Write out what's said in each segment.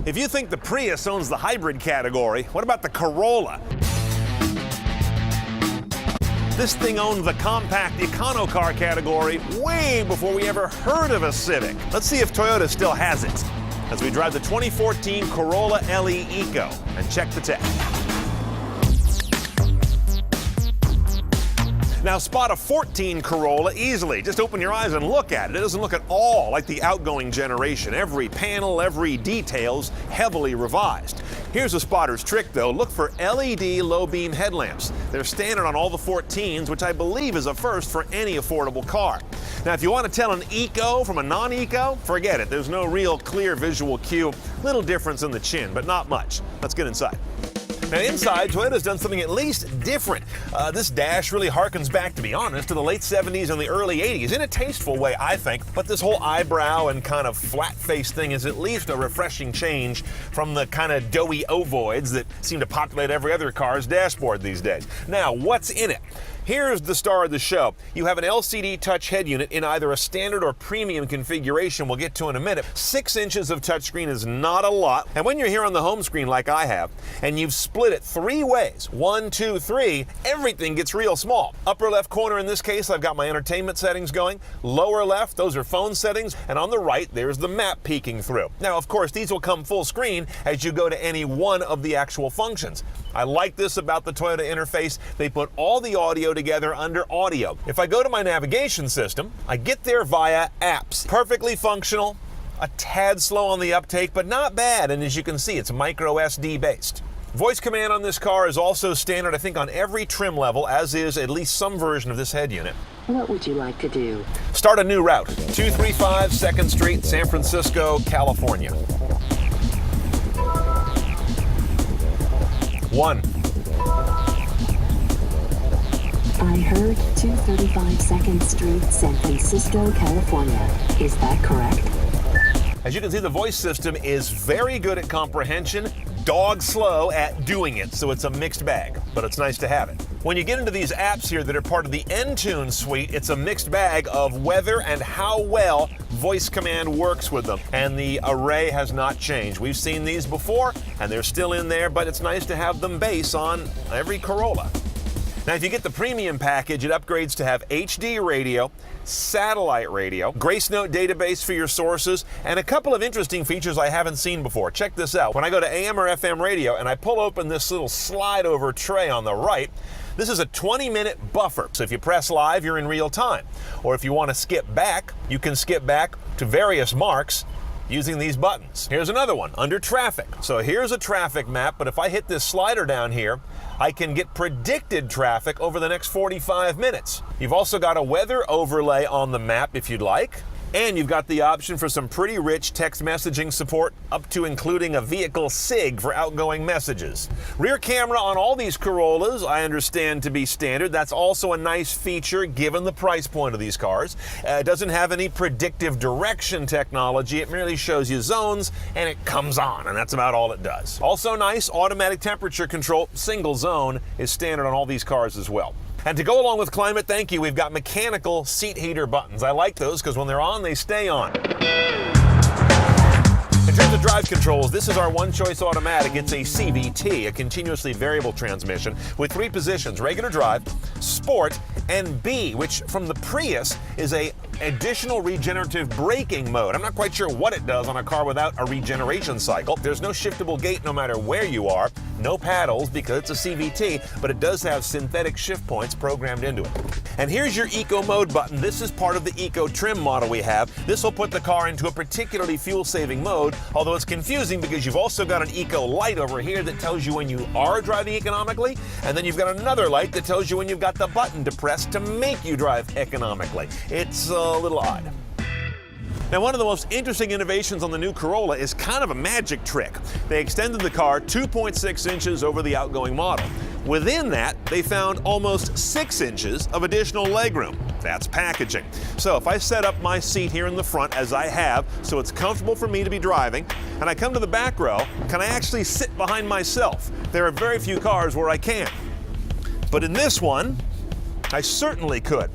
If you think the Prius owns the hybrid category, what about the Corolla? This thing owned the compact econo car category way before we ever heard of a Civic. Let's see if Toyota still has it as we drive the 2014 Corolla LE Eco and check the tech. Now spot a 14 Corolla easily. Just open your eyes and look at it. It doesn't look at all like the outgoing generation. Every panel, every detail's heavily revised. Here's a spotter's trick though. Look for LED low beam headlamps. They're standard on all the 14s, which I believe is a first for any affordable car. Now if you want to tell an Eco from a non-Eco, forget it. There's no real clear visual cue. Little difference in the chin, but not much. Let's get inside. Now inside, Toyota's done something at least different. This dash really harkens back, to be honest, to the late 70s and the early 80s, in a tasteful way, I think. But this whole eyebrow and kind of flat face thing is at least a refreshing change from the kind of doughy ovoids that seem to populate every other car's dashboard these days. Now, what's in it? Here's the star of the show. You have an LCD touch head unit in either a standard or premium configuration we'll get to in a minute. 6 inches of touchscreen is not a lot. And when you're here on the home screen like I have, and you've split it 3 ways, 1, 2, 3, everything gets real small. Upper left corner in this case, I've got my entertainment settings going. Lower left, those are phone settings. And on the right, there's the map peeking through. Now, of course, these will come full screen as you go to any one of the actual functions. I like this about the Toyota interface. They put all the audio together under audio. If I go to my navigation system, I get there via apps. Perfectly functional, a tad slow on the uptake, but not bad. And as you can see, it's micro SD based. Voice command on this car is also standard, I think, on every trim level, as is at least some version of this head unit. What would you like to do? Start a new route. 235 2nd Street, San Francisco, California. 1. I heard 235 2nd Street, San Francisco, California. Is that correct? As you can see, the voice system is very good at comprehension, dog slow at doing it, so it's a mixed bag, but it's nice to have it. When you get into these apps here that are part of the Entune suite, it's a mixed bag of whether and how well voice command works with them, and the array has not changed. We've seen these before, and they're still in there, but it's nice to have them base on every Corolla. Now, if you get the premium package, it upgrades to have HD radio, satellite radio, Grace Note database for your sources, and a couple of interesting features I haven't seen before. Check this out. When I go to AM or FM radio and I pull open this little slide-over tray on the right, this is a 20-minute buffer. So if you press live, you're in real time. Or if you want to skip back, you can skip back to various marks using these buttons. Here's another one, under traffic. So here's a traffic map, but if I hit this slider down here, I can get predicted traffic over the next 45 minutes. You've also got a weather overlay on the map if you'd like. And you've got the option for some pretty rich text messaging support, up to including a vehicle SIG for outgoing messages. Rear camera on all these Corollas, I understand to be standard. That's also a nice feature given the price point of these cars. It doesn't have any predictive direction technology. It merely shows you zones and it comes on, and that's about all it does. Also nice, automatic temperature control, single zone, is standard on all these cars as well. And to go along with climate, thank you, we've got mechanical seat heater buttons. I like those because when they're on, they stay on. In terms of drive controls, this is our one-choice automatic. It's a CVT, a continuously variable transmission, with 3 positions: regular drive, sport, and B, which from the Prius is a additional regenerative braking mode. I'm not quite sure what it does on a car without a regeneration cycle. There's no shiftable gate no matter where you are, no paddles because it's a CVT, but it does have synthetic shift points programmed into it. And here's your Eco Mode button. This is part of the Eco trim model we have. This will put the car into a particularly fuel-saving mode, although it's confusing because you've also got an Eco light over here that tells you when you are driving economically, and then you've got another light that tells you when you've got the button to press to make you drive economically. It's a little odd. Now, one of the most interesting innovations on the new Corolla is kind of a magic trick. They extended the car 2.6 inches over the outgoing model. Within that, they found almost 6 inches of additional legroom. That's packaging. So if I set up my seat here in the front, as I have, so it's comfortable for me to be driving, and I come to the back row, can I actually sit behind myself? There are very few cars where I can. But in this one, I certainly could.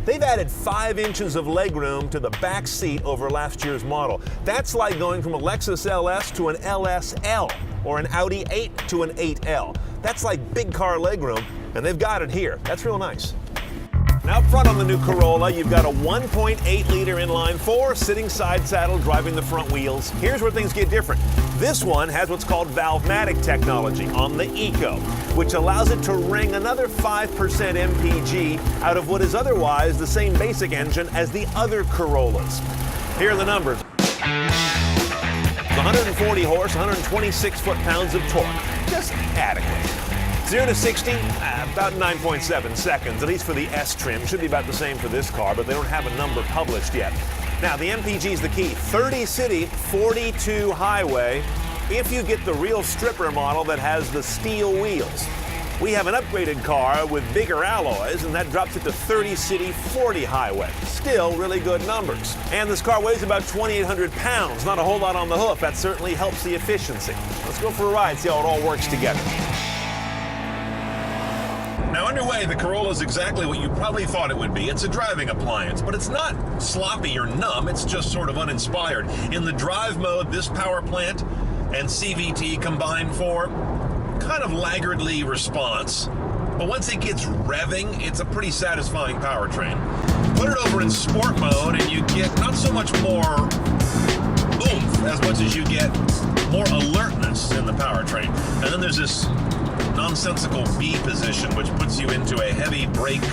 They've added 5 inches of legroom to the back seat over last year's model. That's like going from a Lexus LS to an LSL or an Audi 8 to an 8L. That's like big car legroom, and they've got it here. That's real nice. Now up front on the new Corolla, you've got a 1.8-liter inline-4 sitting side saddle driving the front wheels. Here's where things get different. This one has what's called Valvematic technology on the Eco, which allows it to wring another 5% MPG out of what is otherwise the same basic engine as the other Corollas. Here are the numbers. 140 horse, 126 foot-pounds of torque. Just adequate. 0 to 60, about 9.7 seconds, at least for the S trim. Should be about the same for this car, but they don't have a number published yet. Now, the MPG is the key. 30 city, 42 highway, if you get the real stripper model that has the steel wheels. We have an upgraded car with bigger alloys, and that drops it to 30 city, 40 highway. Still really good numbers. And this car weighs about 2,800 pounds. Not a whole lot on the hoof. That certainly helps the efficiency. Let's go for a ride, see how it all works together. Now underway, the Corolla is exactly what you probably thought it would be. It's a driving appliance, but it's not sloppy or numb. It's just sort of uninspired. In the drive mode, this power plant and CVT combined for kind of laggardly response. But once it gets revving, it's a pretty satisfying powertrain. Put it over in sport mode and you get not so much more oomph as much as you get more alertness in the powertrain. And then there's this nonsensical B position, which puts you into a heavy brake,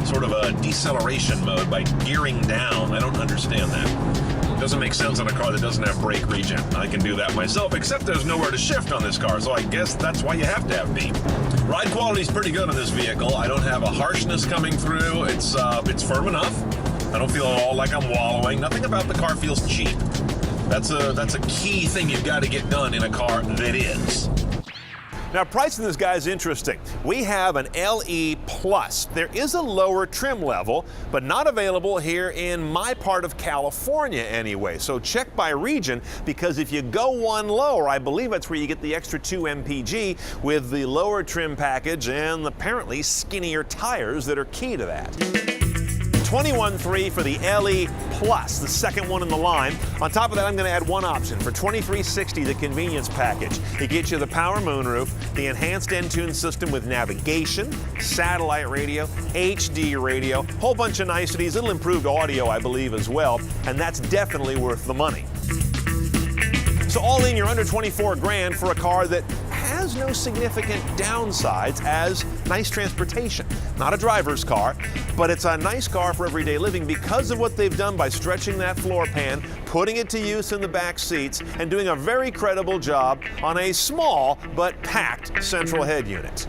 sort of a deceleration mode by gearing down. I don't understand that. It doesn't make sense on a car that doesn't have brake regen. I can do that myself, except there's nowhere to shift on this car, so I guess that's why you have to have B. Ride quality is pretty good on this vehicle. I don't have a harshness coming through. It's firm enough. I don't feel at all like I'm wallowing. Nothing about the car feels cheap. That's a key thing you've got to get done in a car that is. Now, pricing this guy is interesting. We have an LE Plus. There is a lower trim level, but not available here in my part of California anyway. So check by region, because if you go one lower, I believe that's where you get the extra 2 MPG with the lower trim package and apparently skinnier tires that are key to that. $21,300 for the LE Plus, the second one in the line. On top of that, I'm going to add one option for $23.60, the convenience package. It gets you the power moonroof, the enhanced Entune system with navigation, satellite radio, HD radio, whole bunch of niceties, little improved audio, I believe, as well, and that's definitely worth the money. So all in, you're under 24 grand for a car that has no significant downsides as nice transportation. Not a driver's car, but it's a nice car for everyday living because of what they've done by stretching that floor pan, putting it to use in the back seats, and doing a very credible job on a small but packed central head unit.